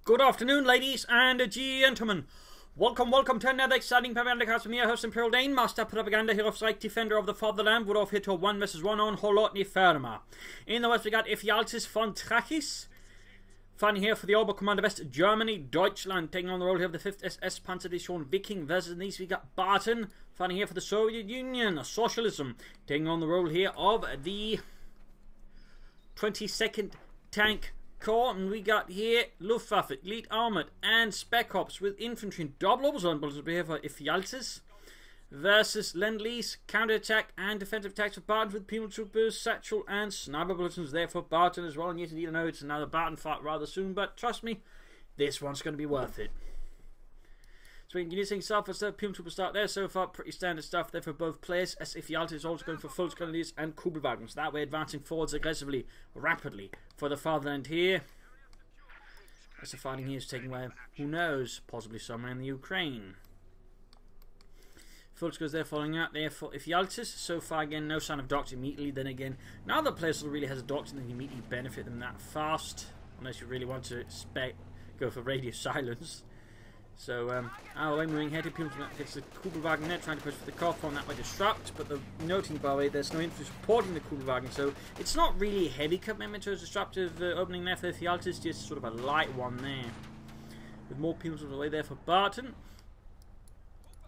Good afternoon, ladies and gentlemen. Welcome to another exciting Propagandacast from me, host Imperial Dane, Master Propaganda, Hero of Strike, Defender of the Fatherland, would off hit to 1 vs 1 on Holotny Ferma. In the west, we got Ephialtes von Trachis, fighting here for the Oberkommando West Germany, Deutschland, taking on the role here of the 5th SS Panzer Division Viking. Versus in the east, we got Barton, fighting here for the Soviet Union, Socialism, taking on the role here of the 22nd Tank Corps, and we got here Luftwaffe, Elite Armored, and Spec Ops with infantry and double overzone bullets here for Ephialtes versus Lend-Lease, counterattack and defensive attacks for Barton with penal troopers, satchel and sniper bulletins there for Barton as well. And yes, indeed, I know it's another Barton fight rather soon, but trust me, this one's going to be worth it. So you need stuff as the penal trooper start there. So far, pretty standard stuff there for both players, as Ephialtes is also going for full grenadiers and Kubelwagen. So that way, advancing forwards aggressively, rapidly for the fatherland here. As the fighting here is taking away, who knows, possibly somewhere in the Ukraine. Fultz goes there following out there for Ephialtes. So far, again, no sign of doctrine immediately. Then again, now the player really has a doctrine that can immediately benefit them that fast, unless you really want to go for radio silence. So, our way moving ahead, gets the Kubelwagen there, trying to push for the car form that way disrupt, but the noting, by the way, there's no infantry supporting the Kubelwagen, so it's not really a heavy commitment to a disruptive opening there for Ephialtes, just sort of a light one there. With more people on the way there for Barton.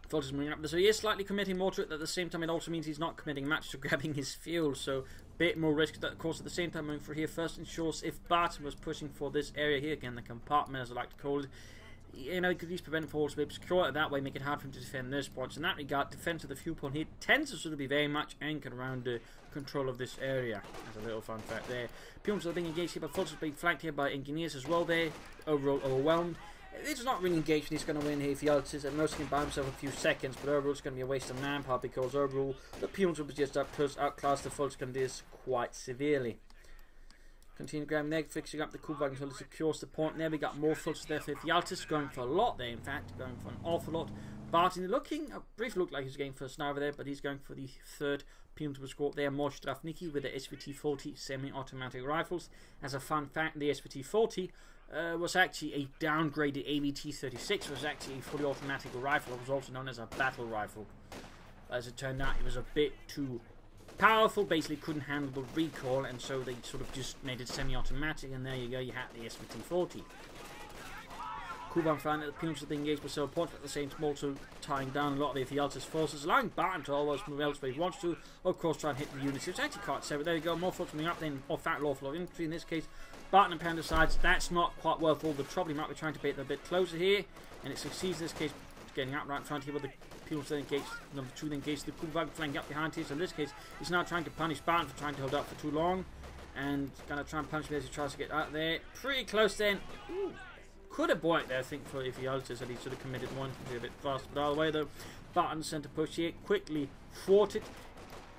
Fultz moving up, so he is slightly committing more to it, at the same time it also means he's not committing much to grabbing his fuel, so a bit more risk, of course, at the same time moving for here first ensures if Barton was pushing for this area here, again, the compartment as I like to call it, you know, he could at least prevent forwards to be secure it that way, make it hard for him to defend those points. In that regard, defense of the fuel point here tends to sort of be very much anchored around control of this area. That's a little fun fact there. Peons are being engaged here, but Fultz is being flanked here by engineers as well there. Overall overwhelmed. It's not really engaged when he's going to win here. Ephialtes at most can buy himself a few seconds, but overall it's going to be a waste of manpower because overall the peons will be just up close, outclass the Fultz grenadiers quite severely. Continue grabbing there, fixing up the Kubelwagen until it secures the point there. We got more Fultz there for Ephialtes, going for a lot there, in fact, going for an awful lot. Barton looking, briefly looked like he was going for a sniper there, but he's going for the 3rd Penal Squad there, more Strafniki with the SVT-40 semi-automatic rifles. As a fun fact, the SVT-40 was actually a downgraded AVT-36, was actually a fully automatic rifle. It was also known as a battle rifle. As it turned out, it was a bit too powerful, basically couldn't handle the recoil, and so they sort of just made it semi-automatic, and there you go, you had the SVT-40. Kuban found that the Peons were engaged with several points, but at the same time also tying down a lot of the Ephialtes forces, allowing Barton to always move elsewhere he wants to, of course try and hit the units. It's actually quite separate. There you go, more forces coming up, then more fat lawful of infantry. In this case, Barton and Panther decides that's not quite worth all the trouble. He might be trying to bait them a bit closer here, and it succeeds in this case, getting out right in front here with the Peons then engaged, number 2 then engaged the Kubelwagen flanking up behind here. So in this case, he's now trying to punish Barton for trying to hold up for too long, and gonna try and punish him as he tries to get out there. Pretty close then. Ooh. Could have bought it there, I think, for Ephialtes, that he should have committed one to be a bit fast. But either way, though, Barton sent a push here, quickly thwarted.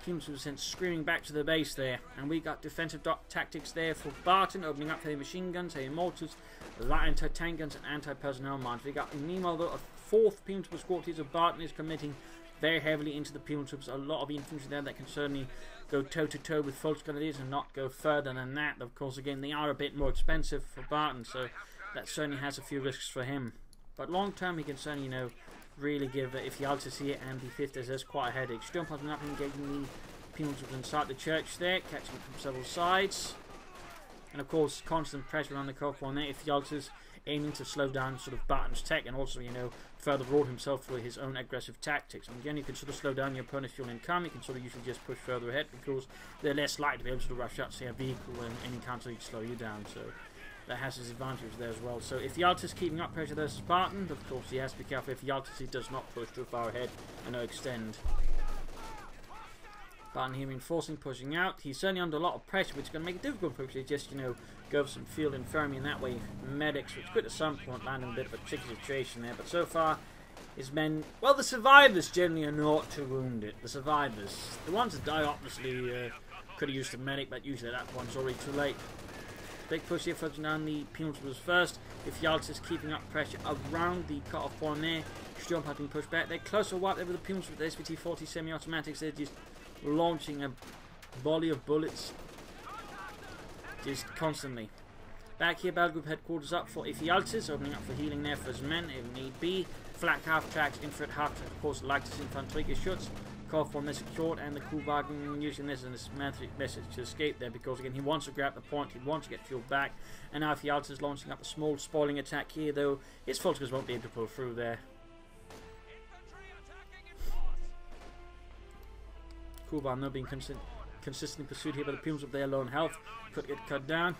Peons was sent screaming back to the base there, and we got defensive tactics there for Barton, opening up heavy machine guns, heavy mortars, light anti-tank guns, and anti-personnel mines. We got, meanwhile, though, a 4th Peon squad here, so Barton is committing very heavily into the Peon troops. A lot of infantry there that can certainly go toe-to-toe with Fultz grenadiers and not go further than that. Of course, again, they are a bit more expensive for Barton, so that certainly has a few risks for him. But long term, he can certainly, you know, really give Ephialtes here and the 5th SS quite a headache. Jump up and up, engaging the Peons inside the church there, catching it from several sides. And of course, constant pressure on the Corps on there. Ephialtes aiming to slow down sort of Barton's tech and also, you know, further reward himself for his own aggressive tactics. And again, you can sort of slow down your opponent's fuel income. You can sort of usually just push further ahead because they're less likely to be able to rush out, say, a vehicle and any counter to slow you down. So that has his advantage there as well. So Ephialtes keeping up pressure there, Spartan. Of course, he has to be careful. Ephialtes, he does not push too far ahead and no extend. Barton here reinforcing, pushing out. He's certainly under a lot of pressure, which is going to make it difficult for him to just, you know, go for some field infirmary in that way. Medics, which could at some point land in a bit of a tricky situation there. But so far, his men, well, the survivors generally are not too wounded. The survivors. The ones that die, obviously, could have used a medic, but usually at that point it's already too late. Big push here, fudging down the penalty was first. Ephialtes keeping up pressure around the cut-off point there. Sturm having pushed back. They're closer wipe there with the penalty with the SVT-40 semi-automatics. They're just launching a volley of bullets just constantly. Back here, battle group headquarters up for Ephialtes, opening up for healing there for his men if need be. Flak half-tracks, infrared half-tracks, of course, like this Infantry shoots. Call for them secured, and the Kuhwagen using this as a message to escape there, because again, he wants to grab the point, he wants to get fuel back. And now Ephialtes is launching up a small spoiling attack here, though his Volkers won't be able to pull through there. Kuhwagen now being consistently pursued here by the Pumas of their lone health. Could get cut down.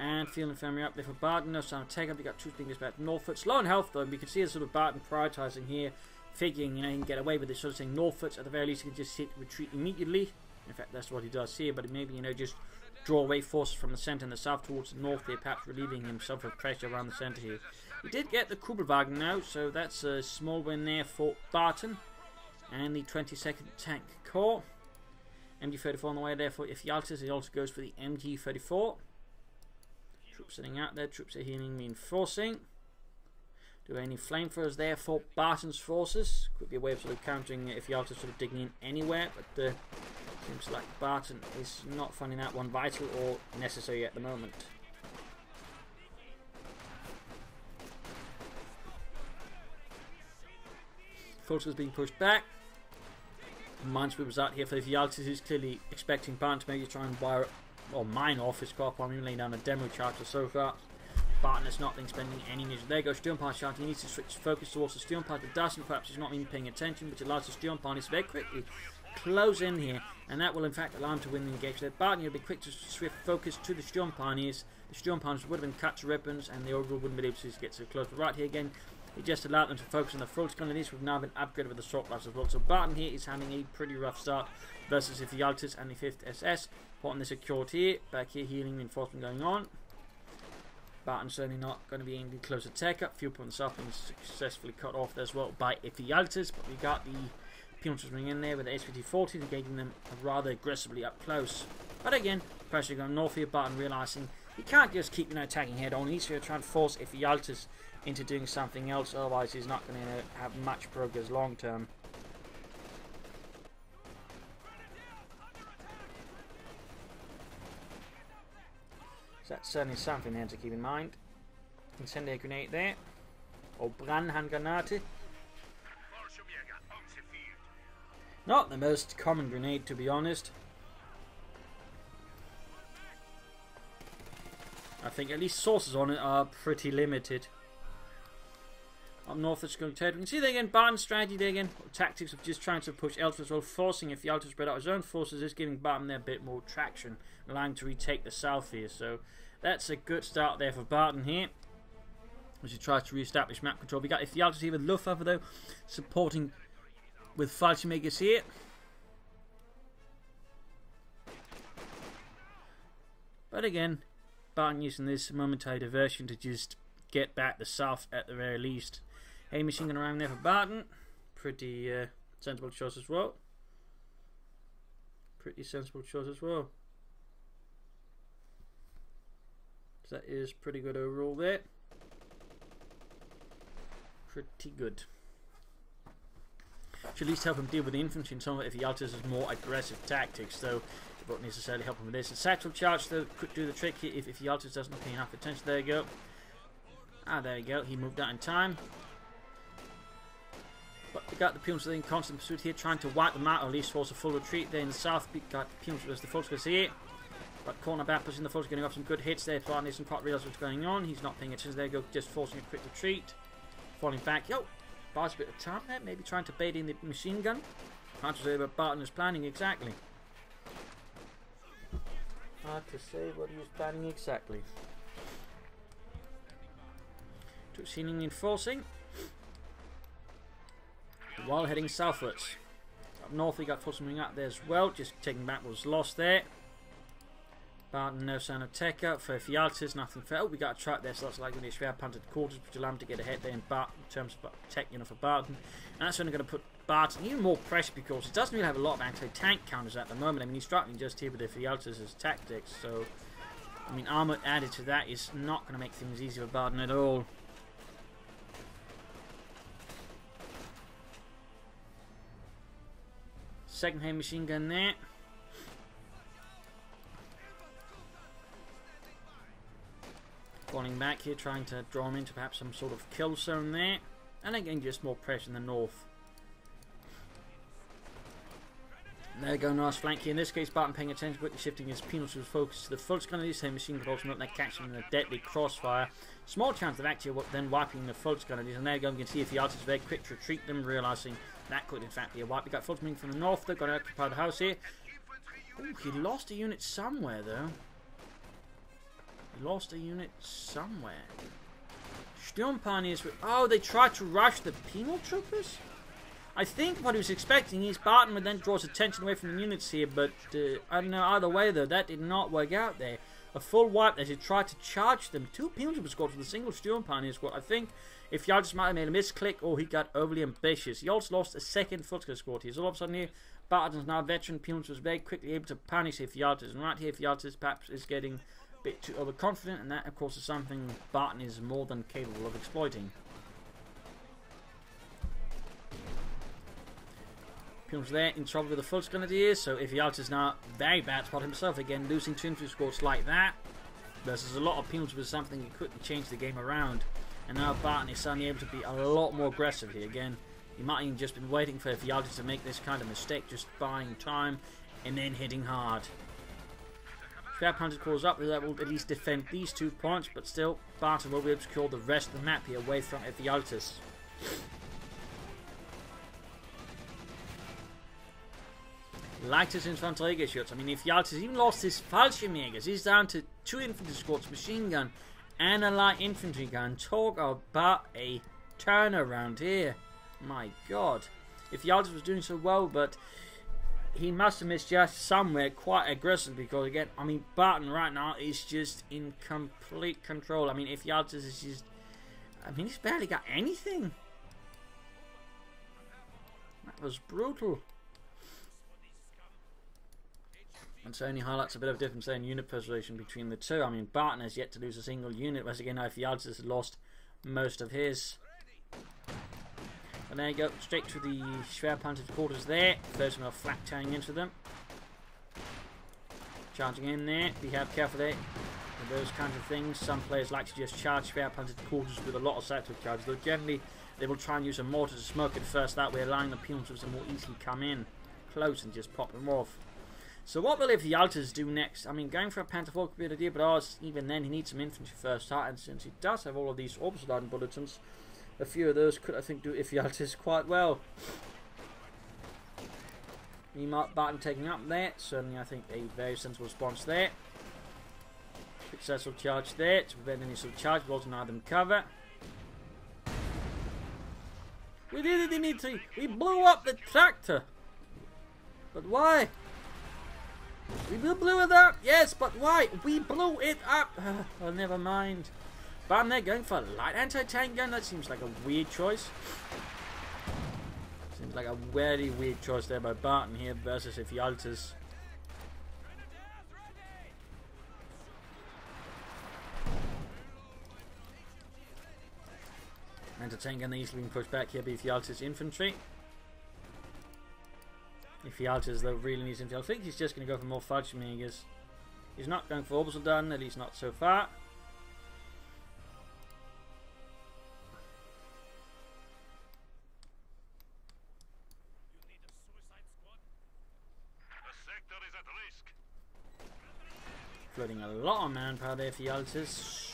And Field Infantry up there for Barton. No sign of take up. You got troops being dispatched northwards. Low on health though. We can see a sort of Barton prioritizing here, figuring he can get away with this sort of thing northwards. At the very least, he can just hit retreat immediately. In fact, that's what he does here. But maybe just draw away forces from the centre and the south towards the north here, perhaps relieving himself of pressure around the centre here. He did get the Kugelwagen now, so that's a small win there for Barton and the 22nd Tank Corps. MG34 on the way there for Ephialtes. He also goes for the MG34. Troops sitting out there, troops are healing, reinforcing. Do any flamethrowers there for Barton's forces? Could be a way of sort of countering Ephialtes sort of digging in anywhere, but seems like Barton is not finding that one vital or necessary at the moment. Fulton's being pushed back. Minesweeper's out here for Ephialtes, who's clearly expecting Barton to maybe try and wire or mine off his car while laying down a demo charge or so far. Barton has not been spending any news. There goes Sturmpart shouting. He needs to switch focus towards the Sturmpart, but doesn't. Perhaps he's not even paying attention, which allows the Sturmpart to very quickly close in here, and that will in fact allow him to win the engagement. So Barton will be quick to swift focus to the Sturmparnies. The Sturmparnies would have been cut to ribbons, and the overall wouldn't be able to get so close. But right here again, he just allowed them to focus on the front colonies, who've now been upgraded with the assault rifles as well. So Barton here is having a pretty rough start versus Ephialtes and the 5th SS. Barton the secured here. Back here, healing reinforcement going on. Barton certainly not going to be any close attack up. Fuel points up and successfully cut off as well by Ephialtes. But we got the Pumas running in there with the SVT-40, engaging them rather aggressively up close. But again, pressure going north here. Barton realizing he can't just keep attacking head on. He's going to try and force Ephialtes into doing something else, otherwise he's not going to have much progress long term. So that's certainly something there to keep in mind. Incendiary grenade there, or Brandhandgranate. Not the most common grenade, to be honest. I think at least sources on it are pretty limited. Up north, it's going to turn. You can see there again, Barton's strategy there again. Tactics of just trying to push elsewhere as well, forcing Ephialtes to spread out his own forces, is giving Barton there a bit more traction, allowing to retake the south here. So that's a good start there for Barton here, as he tries to re-establish map control. We got Ephialtes here with Luftwaffe though, supporting with Fallschirmjägers here. But again, Barton using this momentary diversion to just get back the south at the very least. Hey, machine gun around there for Barton. Pretty sensible choice as well. Pretty sensible choice as well. So that is pretty good overall there. Pretty good. Should at least help him deal with the infantry and some of Ephialtes' more aggressive tactics, though it won't necessarily help him with this. The satchel charge though could do the trick here if Ephialtes doesn't pay enough attention. There you go. Ah, there you go. He moved out in time. But we got the Pumas in constant pursuit here, trying to wipe them out, or at least force a full retreat there in the south. We got Pumas versus the Volkers here. But cornerback pushing the Volkers, getting off some good hits there. Barton isn't quite realize what's going on. He's not paying attention. There you go, just forcing a quick retreat. Falling back. Yo! Buys a bit of time there, maybe trying to bait in the machine gun. Hard to say what Barton is planning exactly. Hard to say what he was planning exactly. Troops healing reinforcing. While heading southwards. Up north we got forces moving up there as well, just taking back what was lost there. Barton, no sign of tech up for Ephialtes, nothing fell. We got a truck there, so that's like really a Panther quarters, which will allow him to get ahead there in terms of tech for Barton. And that's only going to put Barton even more pressure because he doesn't really have a lot of anti-tank counters at the moment. I mean, he's struggling just here with Ephialtes' tactics, so I mean, armor added to that is not going to make things easy for Barton at all. Second hand machine gun there. Falling back here, trying to draw him into perhaps some sort of kill zone there. And again, just more pressure in the north. And there we go, nice flank here. In this case, Barton paying attention, quickly shifting his penal troops focus to the Volksgrenadiers. His machine controls not like catching in a deadly crossfire. Small chance of actually then wiping the Volksgrenadiers. And there you go, you can see Ephialtes is very quick to retreat them, realizing that could in fact be a wipe. We got Volksmen from the north, they're going to occupy the house here. Ooh, he lost a unit somewhere though. He lost a unit somewhere. Sturmpioneers. Oh, they tried to rush the penal troopers? I think what he was expecting is Barton would then draw his attention away from the units here, but I don't know, either way though, that did not work out there. A full wipe as he tried to charge them. 2 penal troopers squad with a single Sturmpioneer squad. I think if Ephialtes might have made a misclick or he got overly ambitious. He also lost a second Volksgrenadier squad here. So all of a sudden here, Barton's now a veteran. Penal was very quickly able to punish Ephialtes. And right here, Ephialtes perhaps is getting a bit too overconfident, and that of course is something Barton is more than capable of exploiting. Penal's there in trouble with the Volksgrenadiers, so Ephialtes is now very bad spot himself again, losing 2 infantry squads like that. Versus a lot of penals was something he couldn't change the game around. And now Barton is suddenly able to be a lot more aggressive here again. He might have just been waiting for Ephialtes to make this kind of mistake, just buying time and then hitting hard. Panther calls up, that will at least defend these 2 points, but still Barton will be able to secure the rest of the map here away from Ephialtes. Lightest Infantry shots. I mean, Ephialtes even lost his Fallschirmjägers. He's down to 2 infantry squads, machine gun, and a light infantry gun. Talk about a turnaround here. My god. Ephialtes was doing so well, but he must have misjudged somewhere quite aggressively, because again, I mean, Barton right now is just in complete control. I mean, Ephialtes is just, I mean, he's barely got anything. That was brutal. And so only highlights a bit of difference there in unit persuasion between the two. I mean, Barton has yet to lose a single unit, whereas again, Ephialtes has lost most of his. And there you go, straight to the Schwerpanzer quarters there. First one, flat tearing into them. Charging in there. Be careful there with those kinds of things. Some players like to just charge Schwerpanzer quarters with a lot of sector charges, though generally they will try and use a mortar to smoke it first, that way allowing the penal troops to more easily come in close and just pop them off. So what will Ephialtes do next? I mean, going for a Panther could be a good idea, but even then he needs some infantry first, and since he does have all of these orbital ardent bulletins, a few of those could, I think, do Ephialtes quite well. Barton taking up there, certainly I think a very sensible response there. Successful charge there to prevent any sort of charge, but also deny them cover. We did it, Dimitri! We blew up the tractor! But why? We blew it up! Yes, but why? We blew it up! Oh, never mind. Barton there going for a light anti-tank gun. That seems like a weird choice. Seems like a very weird choice there by Barton here versus Ephialtes. Anti-tank gun easily being pushed back here by Ephialtes infantry. Ephialtes though really needs infantry. I think he's just going to go for more Fallschirmjägers. He's not going for orbital done, at least not so far. Floating a lot of manpower there, Ephialtes.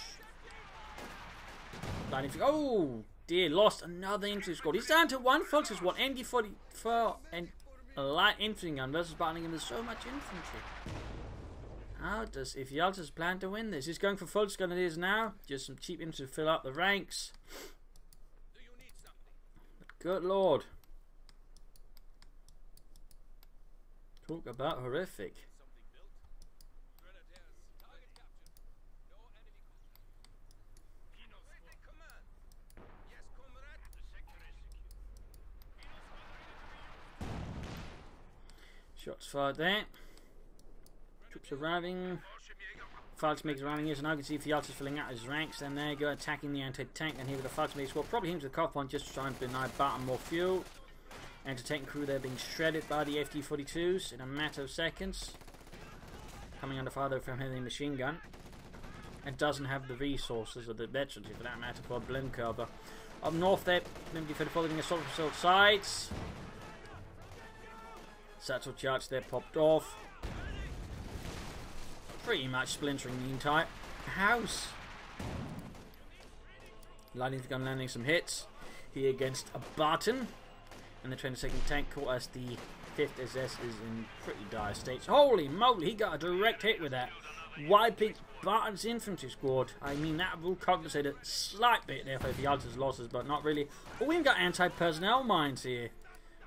Oh dear, lost another infantry squad. He's down to 1 Volksgrenadier squad, ND44 and a light infantry gun versus Barton again. There's so much infantry. How does Ephialtes plan to win this? He's going for Volksgrenadiers now. Just some cheap infantry to fill up the ranks. Good lord. Talk about horrific. Shots fired there. Troops arriving. Fallschirmjägers arriving here, so now you can see Ephialtes filling out his ranks. And there you go, attacking the anti-tank. And here with the Fallschirmjäger squad, probably him to the cuff point, just trying to deny Barton more fuel. Anti-tank crew there being shredded by the FD-42s in a matter of seconds. Coming under fire though from heavy machine gun. It doesn't have the resources or the veterans, for that matter, for a blind cover. Up north there, MD-34 getting assault from both sides. Satchel charge there popped off. Pretty much splintering the entire house. Lightning gun landing some hits here against a Barton. And the 22nd tank caught as the 5th SS is in pretty dire states. Holy moly, he got a direct hit with that. Wiping Barton's infantry squad. I mean, that will compensate a slight bit there for Ephialtes' losses, but not really. But we've got anti-personnel mines here.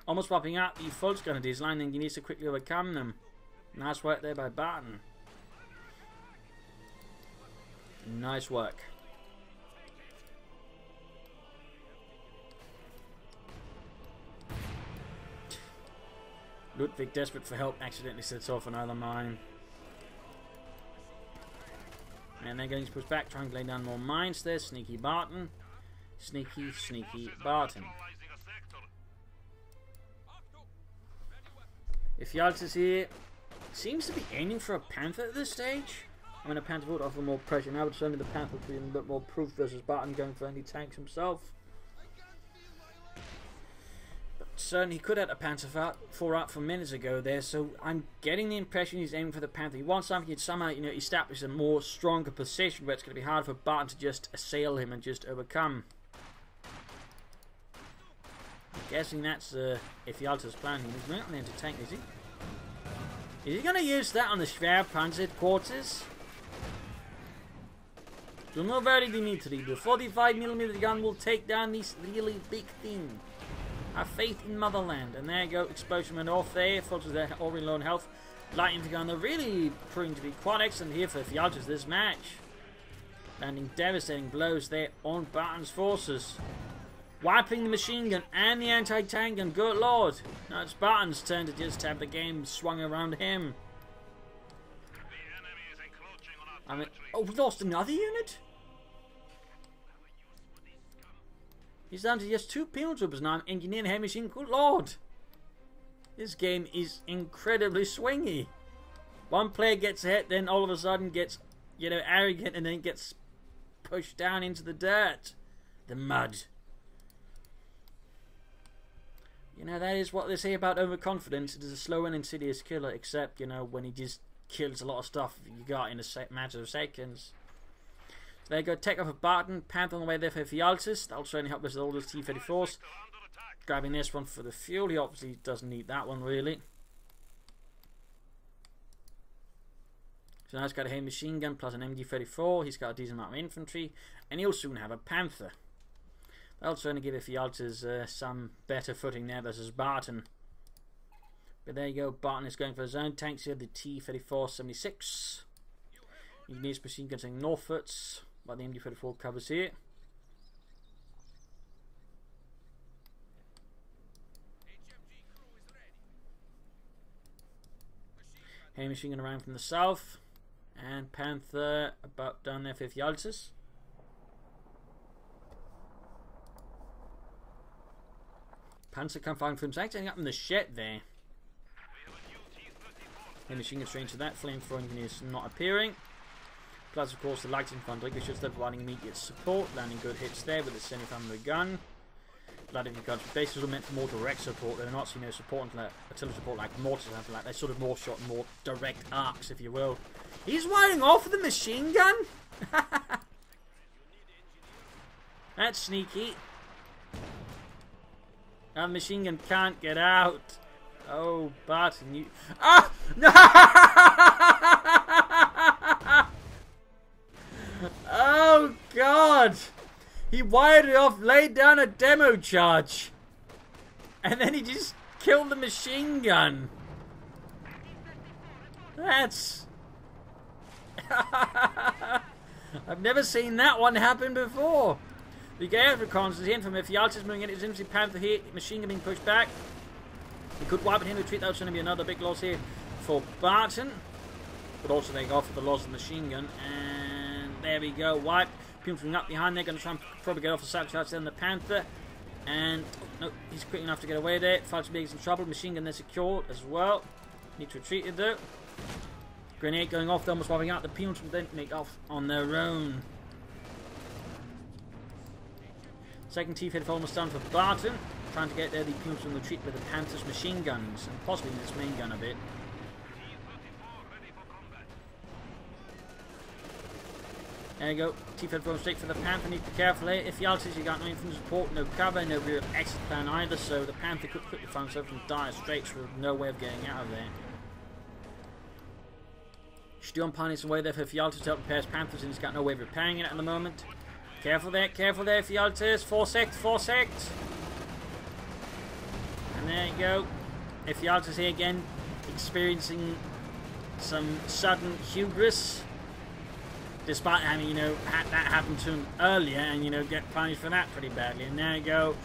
Almost wiping out the Fultz Grenadiers. Lightning, he needs to quickly overcome them. Nice work there by Barton. Nice work. Ludwig, desperate for help, accidentally sets off another mine. And they're going to push back, trying to lay down more mines there. Sneaky Barton. Sneaky, sneaky Barton. Ephialtes here seems to be aiming for a Panther at this stage. I mean, a Panther would offer more pressure now, but certainly the Panther would be a bit more proof versus Barton going for any tanks himself. But certainly he could have had a Panther 4 out from minutes ago there, so I'm getting the impression he's aiming for the Panther. He wants something to somehow, you know, establish a more stronger position where it's going to be hard for Barton to just assail him and just overcome. I'm guessing that's Ephialtes' plan. He's not going to tank, is he? Is he going to use that on the Schwerpanzer quarters? Do not worry, Dimitri. The 45mm gun will take down this really big thing. Have faith in motherland. And there you go. Explosion went off there. Fultz there already low on health. Lightning gun. They're really proving to be quite excellent here for Ephialtes this match. Landing devastating blows there on Barton's forces. Wiping the machine gun and the anti-tank gun. Good lord. Now it's Barton's turn to just have the game swung around him. I mean, oh, we lost another unit? He's down to just 2 penal troopers now. Engineer and heavy machine. Good lord. This game is incredibly swingy. One player gets hit, then all of a sudden gets, you know, arrogant and then gets pushed down into the dirt. The mud. You know, that is what they say about overconfidence. It is a slow and insidious killer, except, you know, when he just kills a lot of stuff you got in a matter of seconds. So there you go, take off of Barton. Panther on the way there for Ephialtes. That'll certainly help us with all those T-34s. Grabbing this one for the fuel. He obviously doesn't need that one, really. So now he's got a heavy machine gun plus an MG-34. He's got a decent amount of infantry. And he'll soon have a Panther. That'll certainly give Ephialtes some better footing there versus Barton. But there you go, Barton is going for his own tanks here, the T-34-76. He needs machine guns saying northwards, but the MG-34 covers here. Heavy machine gun around from the south. And Panther about down there for Ephialtes. Panther come firing from sight, ending up in the shed there. The machine gun straight to that. Flamethrower engineers not appearing. Plus, of course, the light infantry should start providing immediate support. Landing good hits there with the semi-family gun. Light infantry guns bases are meant for more direct support. They're not, you know, support like artillery support like mortars and something like that. They're sort of more shot, more direct arcs, if you will. He's wiring off the machine gun. That's sneaky. Now the machine gun can't get out. Oh, Barton, you... Ah! No! Oh, God! He wired it off, laid down a demo charge. And then he just killed the machine gun. That's... I've never seen that one happen before. The Gale reconnaissance in from Ephialtes moving in his infantry Panther here. Machine gun being pushed back. He could wipe at him retreat. That's going to be another big loss here for Barton. But also they go for the loss of the machine gun. And there we go. Wipe. Pimping up behind there. Going to try and probably get off the sabotage then the Panther. And oh, no, he's quick enough to get away there. Fights being in trouble. Machine gun there secured as well. Need to retreat it though. Grenade going off, almost wiping out. The peons will then make off on their own. Second T-54 almost done for Barton. Trying to get there, the peons will retreat with the Panther's machine guns. And possibly this main gun a bit. There you go. T-54 going straight for the Panther. Need to be careful here. Ephialtes, you got no infantry support, no cover, no real exit plan either. So the Panther could quickly find himself in dire straits with no way of getting out of there. Sturm Pine is away there for Ephialtes to help repair his Panthers, and he's got no way of repairing it at the moment. Careful there, Ephialtes. Force. And there you go. Ephialtes here again, experiencing some sudden hubris. Despite having, you know, that happened to him earlier and, you know, get punished for that pretty badly. And there you go.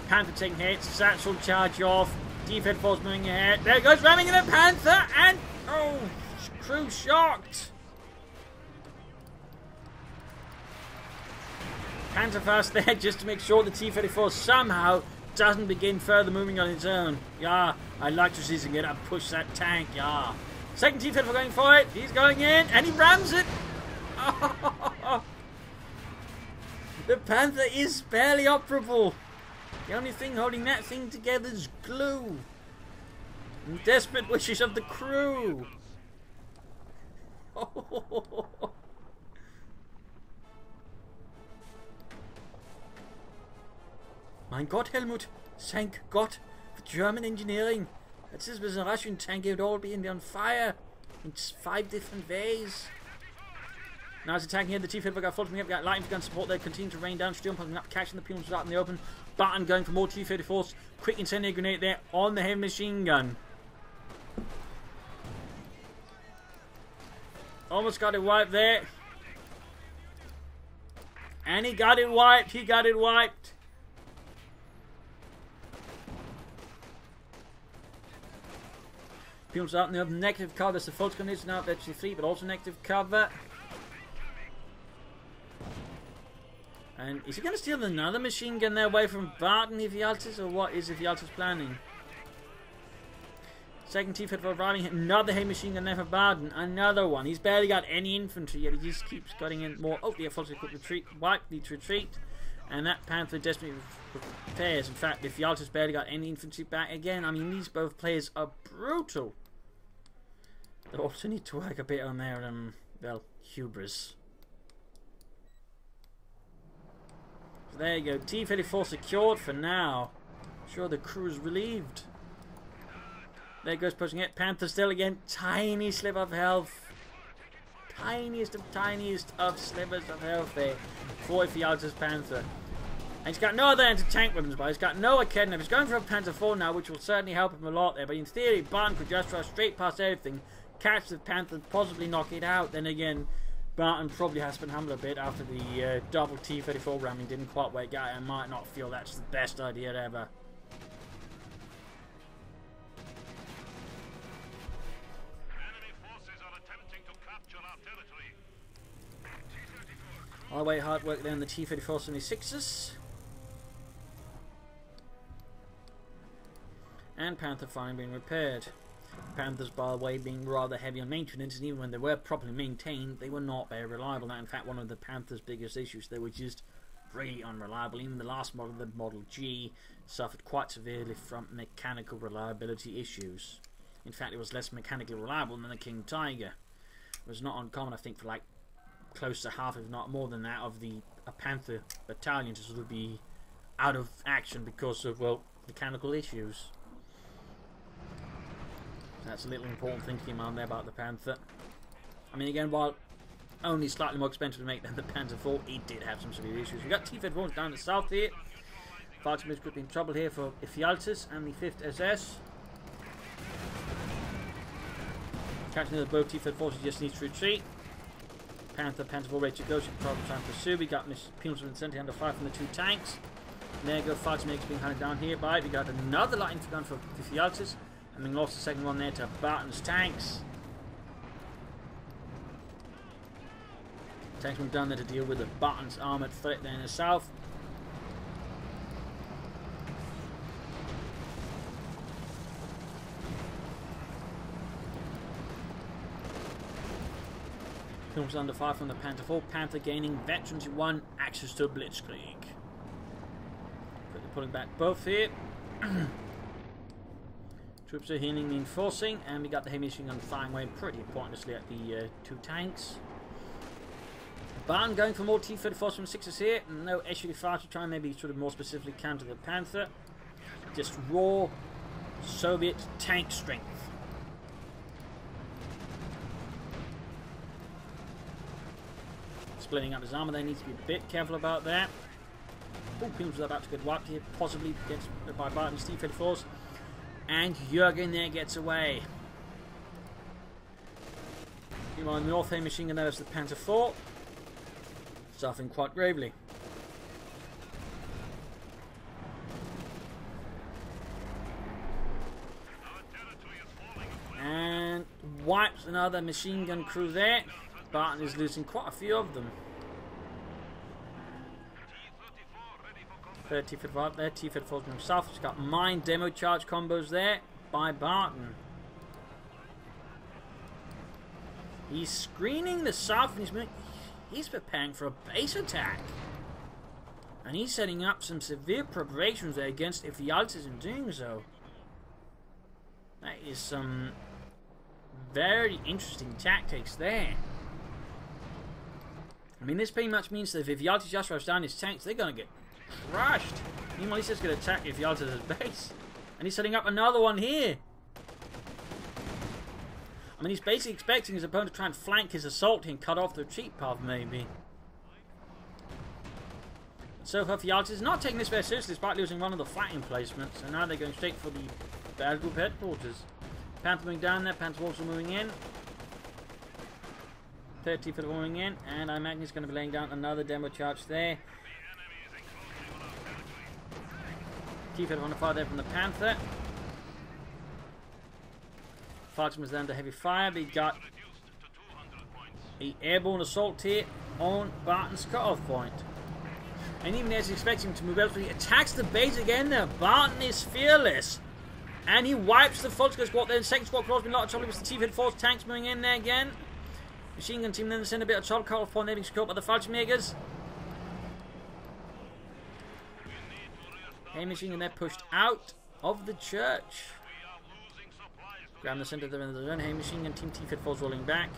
Panther taking hits. Satchel charge off. T-54's moving ahead. There it goes, ramming in the Panther. And, oh, crew shocked. Panther fast there just to make sure the T-54 somehow doesn't begin further moving on its own. Yeah, I'd like to see him get up and push that tank. Yeah. Second T-54 going for it. He's going in and he rams it. The Panther is barely operable. The only thing holding that thing together is glue. And desperate wishes of the crew. Mein Gott, Helmut. Thank God for German engineering. If this was a Russian tank, it would all be on fire. In 5 different ways. Now it's attacking here. The T-54 got full. We have got light infantry gun support there. Continue to rain down. Sturm pumping up, catching the peons out in the open. Barton going for more T-54s. Quick incendiary grenade there on the heavy machine gun. Almost got it wiped there. And he got it wiped. Peons out in the open. Negative cover. That's the Fulton grenades now. That's free, but also negative cover. And is he going to steal another machine gun there away from Barton, Ephialtes, or what is Ephialtes planning? Second T-54 arriving, another heavy machine gun there for Barton, another one. He's barely got any infantry yet, he just keeps getting in more. Oh, the Ephialtes could retreat, need to retreat, and that Panther desperately repairs. In fact, Ephialtes barely got any infantry back again. I mean, these both players are brutal. They also need to work a bit on their, well, hubris. There you go, T-54 secured for now. Sure, the crew is relieved. There goes pushing it. Panther still again. Tiny slip of health. Tiniest of slivers of health there for Ephialtes' Panther. And he's got no other anti-tank weapons, but he's got no Akadna. He's going for a Panther 4 now, which will certainly help him a lot there. But in theory, Barton could just rush straight past everything, catch the Panther, possibly knock it out. Then again, Barton probably has been humbled a bit after the double T-34 ramming didn't quite work out and might not feel that's the best idea ever. Enemy forces are attempting to capture our territory. All the way hard work there on the T-34 76ers. And Panther finally being repaired. Panthers, by the way, being rather heavy on maintenance, and even when they were properly maintained, they were not very reliable. Now, in fact, one of the Panthers' biggest issues, they were just really unreliable. Even the last model, the Model G, suffered quite severely from mechanical reliability issues. In fact, it was less mechanically reliable than the King Tiger. It was not uncommon, I think, for like close to half, if not more than that, of the Panther battalion to sort of be out of action because of, well, mechanical issues. That's a little important thing to keep in mind there about the Panther. I mean, again, while only slightly more expensive to make than the Panther 4, it did have some severe issues. We've got T-54 down the south here. Barton could be in trouble here for Ephialtes and the 5th SS. Catching the both T-54, he just needs to retreat. Panther 4 ready to go. She's probably trying to pursue. We got Peons with incendiary under fire from the 2 tanks. And there you go, Fighter makes being hunted down here by. We got another light infantry gun for Ephialtes. And we lost the second one there to Barton's tanks. Tanks went down there to deal with the Barton's armoured threat there in the south. Comes under fire from the Panther 4. Panther gaining veterans 1, access to Blitzkrieg. Quickly pulling back both here. Troops are healing, reinforcing, and we got the heavy machine gun firing away pretty pointlessly at the 2 tanks. Barton going for more T-34s from 6s here. No SU-5 to try and maybe sort of more specifically counter the Panther. Just raw Soviet tank strength. Splitting up his armor, they need to be a bit careful about that. Oh, Pills are about to get wiped here, possibly gets by Barton's T-34s. And Jurgen there gets away. Meanwhile, in the North End machine gun, there's the Panther 4. Suffering quite gravely. And wipes another machine gun crew there. Barton is losing quite a few of them. 30-55 there, T-54's going south. It's got mine demo charge combos there by Barton. He's screening the south and he's preparing for a base attack. And he's setting up some severe preparations there against Ephialtes in doing so. That is some very interesting tactics there. I mean, this pretty much means that if Ephialtes just rush down his tanks, they're going to get crushed. Meanwhile, he's just going to attack Ephialtes' base. And he's setting up another one here. I mean, he's basically expecting his opponent to try and flank his assault and cut off the retreat path, maybe. So far, Ephialtes is not taking this very seriously despite losing one of the flanking placements. And now they're going straight for the battle group headquarters. Panther moving down there, Panther also moving in. 30 for the moving in, and I imagine he's going to be laying down another demo charge there. T-Fed on the fire there from the Panther. Fights was under heavy fire, but he got an airborne assault here on Barton's cutoff point. And even as he's expecting him to move elsewhere, he attacks the base again there. Barton is fearless. And he wipes the Volkswagen squad there. The second squad crossing a lot of trouble with the T-54 tanks moving in there again. Machine gun team then send a bit of trouble. Cutoff point there being secured by the Fallschirmjägers. Hey, machine gun there pushed out of the church. Grab the center there in the zone. Hey, machine gun team T-54's rolling back.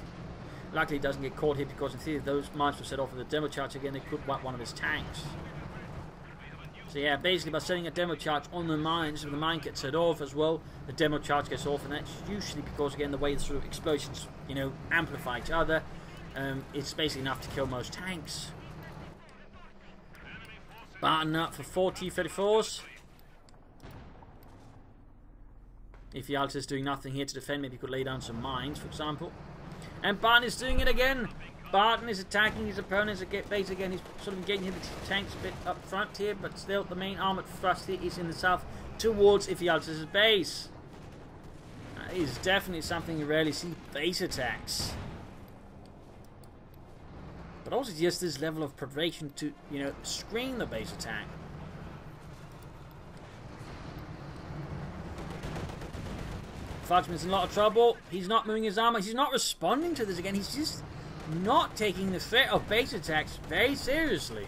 Luckily, he doesn't get caught here because in theory, those mines were set off with a demo charge again. They could wipe one of his tanks. So yeah, basically by setting a demo charge on the mines, when the mine gets set off as well, the demo charge gets off, and that's usually because again the way the sort of explosions, you know, amplify each other. It's basically enough to kill most tanks. Barton up for 4 T-34s. Ephialtes is doing nothing here to defend, maybe he could lay down some mines, for example. And Barton is doing it again. Barton is attacking his opponents at base again. He's sort of engaging the tanks a bit up front here, but still the main armoured thrust here is in the south towards Ephialtes' base. That is definitely something you rarely see, base attacks. But also just this level of preparation to, you know, screen the base attack. Fudgeman's in a lot of trouble. He's not moving his armor. He's not responding to this again. He's just not taking the threat of base attacks very seriously.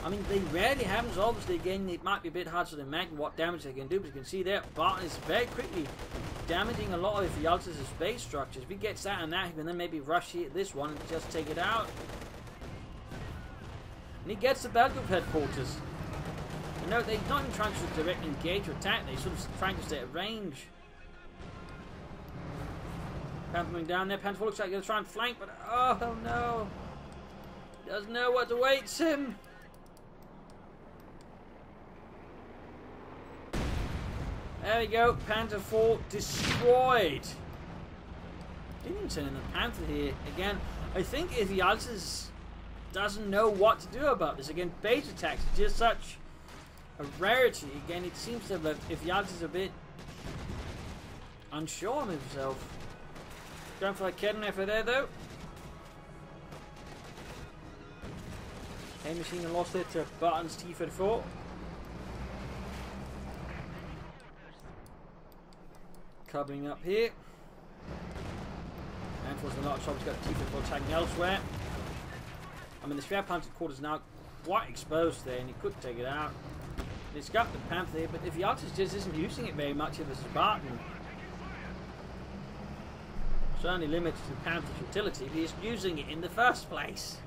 I mean, they rarely happen. So obviously, again, it might be a bit hard to imagine what damage they can do. But you can see there, Barton is very quickly damaging a lot of Ephialtes' base structures. If he gets that and that, he can then maybe rush here, this one and just take it out. And he gets the battle group headquarters. You know, they're not even trying to directly engage or attack, they sort of trying to stay at range. Panther moving down there. Panther looks like he's going to try and flank, but oh no. He doesn't know what awaits him. There we go. Panther 4 destroyed. Didn't even send in the Panther here. Again, I think Ephialtes doesn't know what to do about this. Again, base attacks are just such a rarity. Again, it seems that Ephialtes is a bit unsure of himself. Going for that Kedden effort there, though. Hey, machine gun lost it to Barton's T-34. Covering up here. And was a lot of trouble to get the T-54 attacking elsewhere. I mean, the spare Panther quarter is now quite exposed there, and he could take it out. He's got the Panther here, but Ephialtes just isn't using it very much if this is Barton. Certainly limits the Panther's utility if he isn't using it in the first place.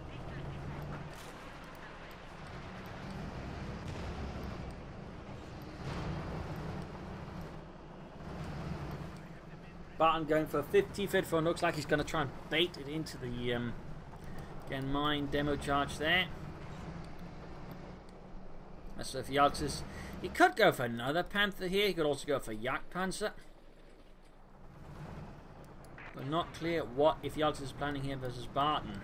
Barton going for a 50-54, looks like he's going to try and bait it into the again mine demo charge there. That's Ephialtes. He could go for another Panther here. He could also go for Jagdpanzer. But not clear what Ephialtes is planning here versus Barton.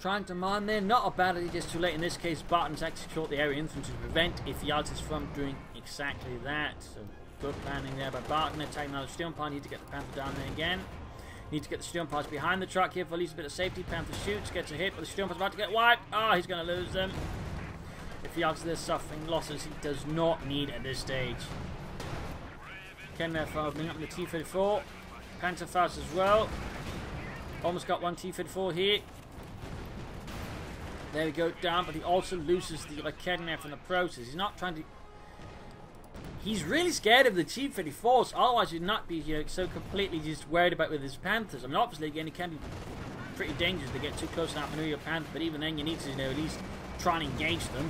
Trying to mine there, not a bad idea, just too late. In this case, Barton's actually short the area infantry to prevent Ephialtes from doing exactly that. So good planning there by Barton. Attacking another steel pile. Need to get the Panther down there again. Need to get the steel piles behind the truck here for at least a bit of safety. Panther shoots, gets a hit, but the steel pile's about to get wiped. Oh, he's going to lose them. Ephialtes is suffering losses he does not need at this stage. Kenmare opening up in the T-34. Panther fast as well. Almost got one T-34 here. There we go, down, but he also loses the Kenmare from the process. He's not trying to... He's really scared of the T-34s, otherwise he'd not be so completely just worried about with his Panthers. I mean, obviously, again, it can be pretty dangerous to get too close and outmaneuver your Panther, but even then you need to, at least try and engage them.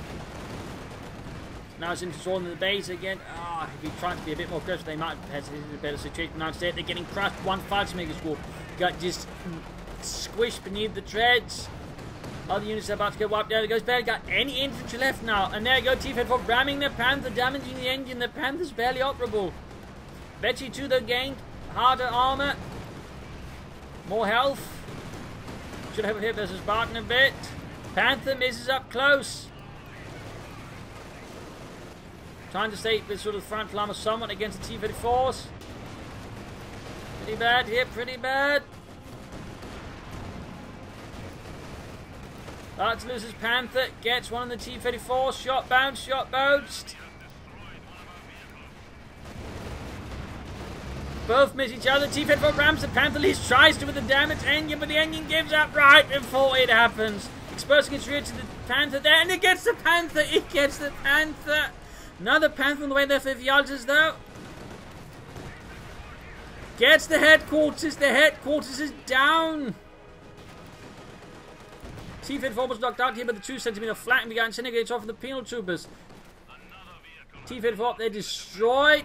Now it's into swarming the base again. If he's trying to be a bit more aggressive, they might have hesitated in a better situation. Now instead, they're getting crushed. 1-5 Mega Squad. Got just squished beneath the treads. Other units are about to get wiped out. There goes barely got any infantry left now. And there you go, T-54 ramming the Panther, damaging the engine. The Panther's barely operable. Betchy 2 though gained harder armor. More health. Should have hit versus Barton a bit. Panther misses up close. Trying to stay with sort of front armor somewhat against the T-34s. Pretty bad here, pretty bad. Barton loses Panther, gets one of the T-34s, shot bounced, shot bounced. Both miss each other, T-34 rams the Panther, least tries to with the damaged engine, but the engine gives up right before it happens. Exposing its rear to the Panther there, and it gets the Panther, it gets the Panther. Another Panther on the way there for Ephialtes though. Gets the headquarters is down. T-54 was knocked out here by the 2cm flank began disintegrates off of the penal troopers. T-54 up there destroyed.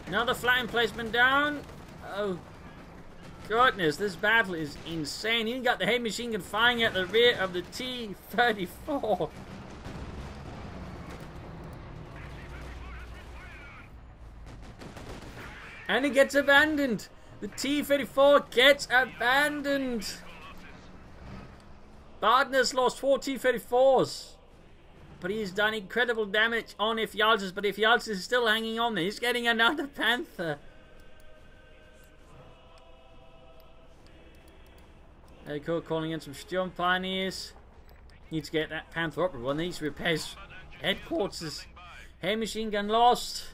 Another flank placement down. Oh goodness, this battle is insane. He got the heavy machine gun firing at the rear of the T-34. And it gets abandoned. The T-34 gets abandoned. Barton has lost 4 T-34s. But he's done incredible damage on Ephialtes. But Ephialtes is still hanging on there. He's getting another Panther. There you go, calling in some Storm Pioneers. Need to get that Panther up. One needs to repair headquarters. Heavy machine gun lost.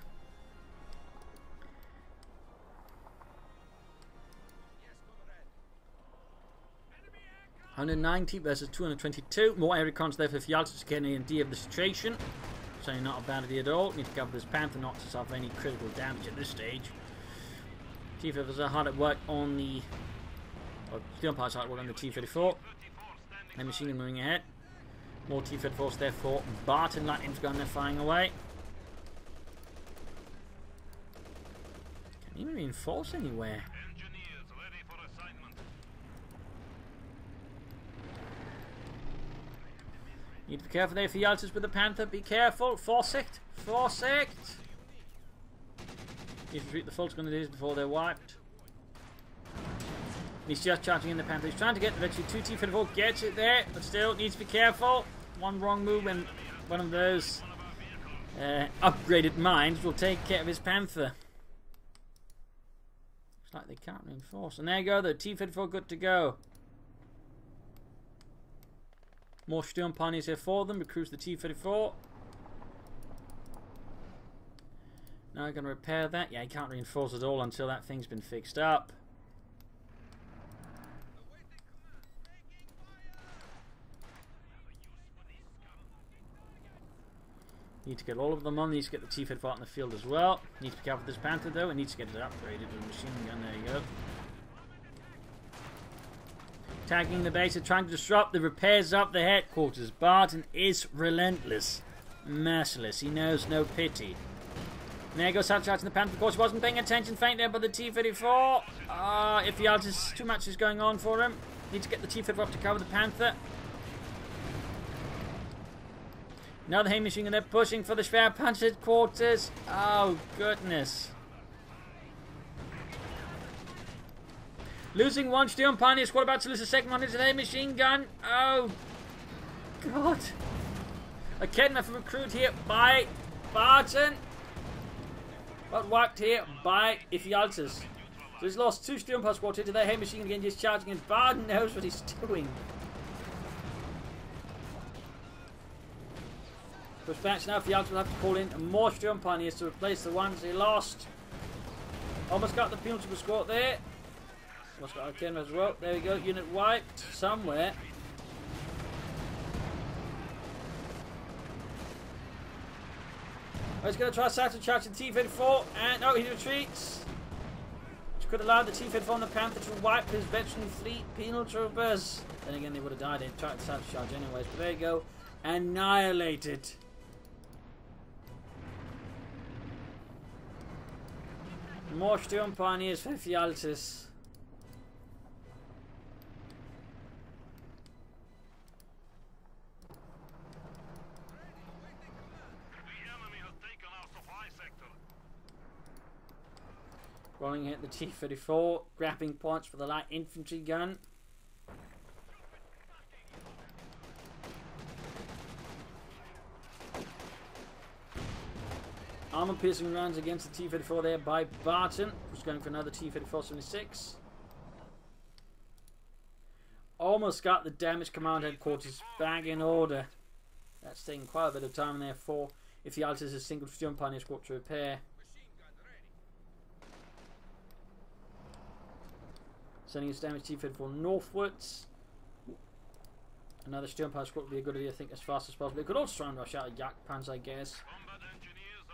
190 versus 222. More air recons there for Ephialtes to get an idea of the situation. Certainly not a bad idea at all. Need to cover this Panther not to suffer any critical damage at this stage. T-54s are hard at work on the... Steel Pilots hard at work on the T-34. And machine gun moving ahead. More T-34s there for Barton. Light infantry gun there firing away. Can't even reinforce anywhere. Need to be careful there, Ephialtes with the Panther. Be careful. Foresight. Foresight. Need to treat the fault gun it is before they're wiped. He's just charging in the Panther. He's trying to get the Vetri 2 T-54. Gets it there, but still needs to be careful. One wrong move and one of those upgraded mines will take care of his Panther. Looks like they can't reinforce. And there you go, the T-54 good to go. More Sturm Pioneers here for them. Recruits the T-34. Now we're going to repair that. Yeah, he can't reinforce at all until that thing's been fixed up. Need to get all of them on. Needs to get the T-34 in the field as well. Needs to be careful with this Panther though. It needs to get it upgraded with a machine gun. There you go. Tagging the base and trying to disrupt the repairs up the headquarters. Barton is relentless. Merciless. He knows no pity. There goes Satchel the Panther. Of course, he wasn't paying attention. Faint there by the T-34. Ephialtes, too much is going on for him. Need to get the T-34 up to cover the Panther. Now the Hay machine and they're pushing for the Schwerpanzer headquarters. Oh, goodness. Losing one Sturm Pioneer squad, about to lose the second one into the Hay machine gun. Oh, God. A kidnap recruit here by Barton. But whacked here by Ephialtes. So he's lost 2 Sturm Pioneer squads into their Hay machine again, just charging, and Barton knows what he's doing. Push back now. Ephialtes will have to call in more Sturm Pioneers to replace the ones he lost. Almost got the penalty squad there. Almost got a Ken as well. There we go. Unit wiped somewhere. Oh, he's going to try to charge the T-34, and oh, he retreats. Which could allow the T-34 and the Panther to wipe his veteran fleet penal troopers. Then again, they would have died. They tried to charge anyways. But there you go. Annihilated. More Sturm Pioneers for Ephialtes. Rolling hit the T-34, grabbing points for the light infantry gun. Armor piercing rounds against the T-34 there by Barton, who's going for another T-34-76. Almost got the damaged command headquarters back in order. That's taking quite a bit of time there for Ephialtes' a single Sturm Pioneer squad to repair. Sending his damaged T-34 northwards. Another Sturm Pioneer squad would be a good idea, I think, as fast as possible. It could also try and rush out a Yak Panzer, I guess.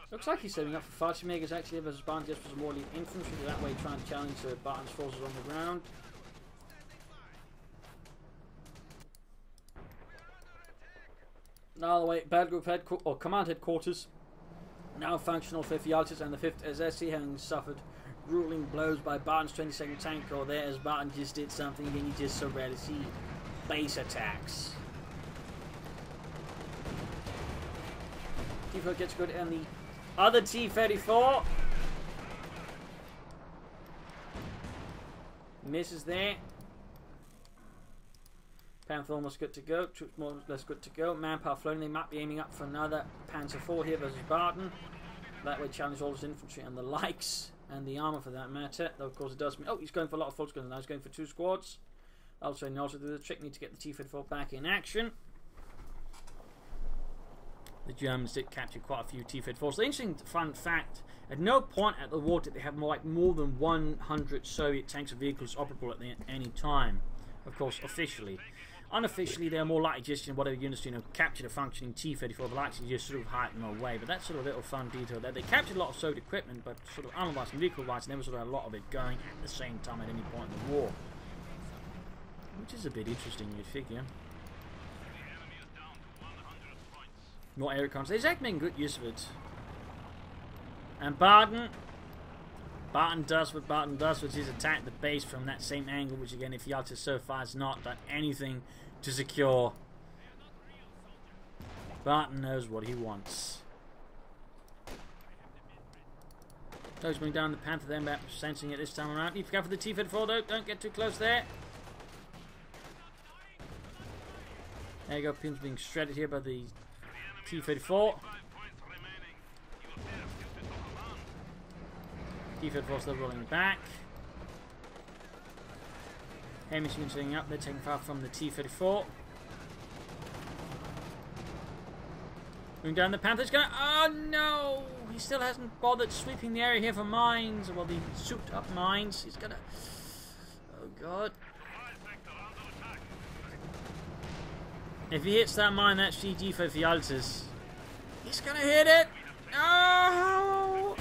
Looks like he's setting up for Fallschirmjägers actually versus Barton just for some more elite infantry. That way trying to challenge Barton's forces on the ground. Now the way battle group command headquarters now functional for Ephialtes and the 5th SSC, having suffered grueling blows by Barton's 22nd Tank Corps there, as Barton just did something again you just so rarely see. Base attacks. T-34 gets good and the other T-34 misses there. Panther almost good to go. Troops more or less good to go. Manpower floating. They might be aiming up for another Panther 4 here versus Barton. That way challenge all his infantry and the likes. And the armour for that matter. Though of course it does mean... Oh, he's going for a lot of full guns now. He's going for 2 squads. Also do the trick. Need to get the T-34 back in action. The Germans did capture quite a few T-34s. The interesting fun fact, at no point at the war did they have more than 100 Soviet tanks and vehicles operable at any time. Of course, officially. Unofficially, they're more likely just, whatever units, captured a functioning T-34, they'll actually just sort of hide them away. But that's sort of a little fun detail there. They captured a lot of Soviet equipment, but sort of armor-wise and vehicle-wise, there was sort of a lot of it going at the same time at any point in the war. Which is a bit interesting, you'd figure. More air cons. They're actually making good use of it. And Barton does what Barton does, which is attack the base from that same angle, which again, Ephialtes so far has not done anything to secure. Barton knows what he wants. He's bring down the Panther then, but sensing it this time around. Need to go for the T-34 though, don't get too close there. There you go, Pim's being shredded here by the T-34. T-34 still rolling back. Hay machine setting up, they're taking fire from the T-34. Going down, the Panther's gonna... Oh no! He still hasn't bothered sweeping the area here for mines. Well, the souped up mines. He's gonna... Oh god. If he hits that mine, that's GG for Ephialtes. He's gonna hit it! No!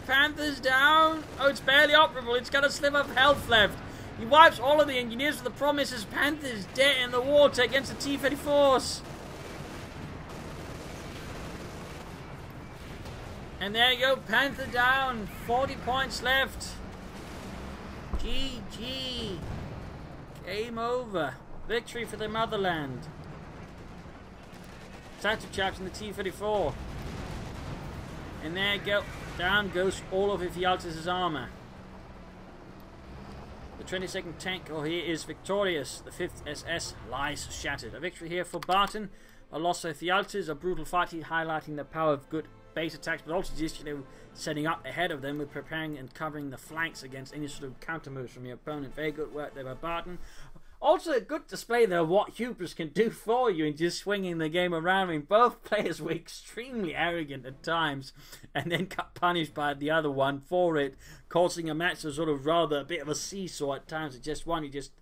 Panther's down. Oh, it's barely operable. It's got a sliver of health left. He wipes all of the engineers with the promise his Panther's dead in the water against the T-34s. And there you go, Panther down. 40 points left. GG. Game over. Victory for the motherland. Tactic chaps in the T-34. And there you go. Down goes all of Ephialtes' armor. The 22nd tank here is victorious. The 5th SS lies shattered. A victory here for Barton. A loss for Ephialtes. A brutal fight here, highlighting the power of good base attacks, but also just, setting up ahead of them with preparing and covering the flanks against any sort of counter moves from your opponent. Very good work there by Barton. Also a good display there of what hubris can do for you in just swinging the game around. I mean, both players were extremely arrogant at times and then got punished by the other one for it, causing a match to sort of rather a bit of a seesaw at times. It's just one, you just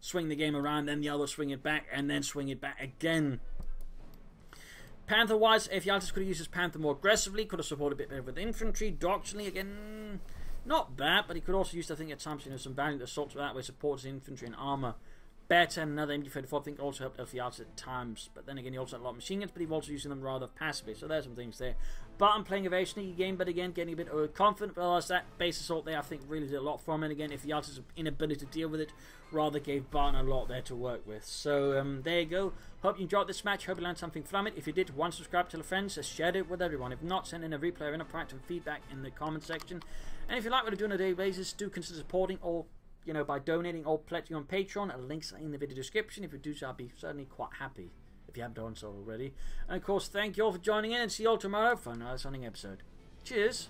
swing the game around, then the other swing it back, and then swing it back again. Panther-wise, Ephialtes could have used his Panther more aggressively, could have supported a bit better with infantry. Doctrinally, again, not bad, but he could also use, I think, at times, some valiant assaults that way, supports infantry and armour better. Another MG34, I think, also helped Ephialtes at times, but then again, he also had a lot of machine guns, but he was also using them rather passively, so there's some things there. Barton playing a very sneaky game, but again, getting a bit overconfident, but as that base assault there, I think, really did a lot for him, and again, Ephialtes' inability to deal with it rather gave Barton a lot there to work with. So, there you go. Hope you enjoyed this match. Hope you learned something from it. If you did, subscribe, tell a friend, share it with everyone. If not, send in a replay or any practical feedback in the comment section. And if you like what I do on a daily basis, do consider supporting or, by donating or pledging on Patreon. A link's in the video description. If you do so, I'll be certainly quite happy if you haven't done so already. And of course, thank you all for joining in, and see you all tomorrow for another exciting episode. Cheers!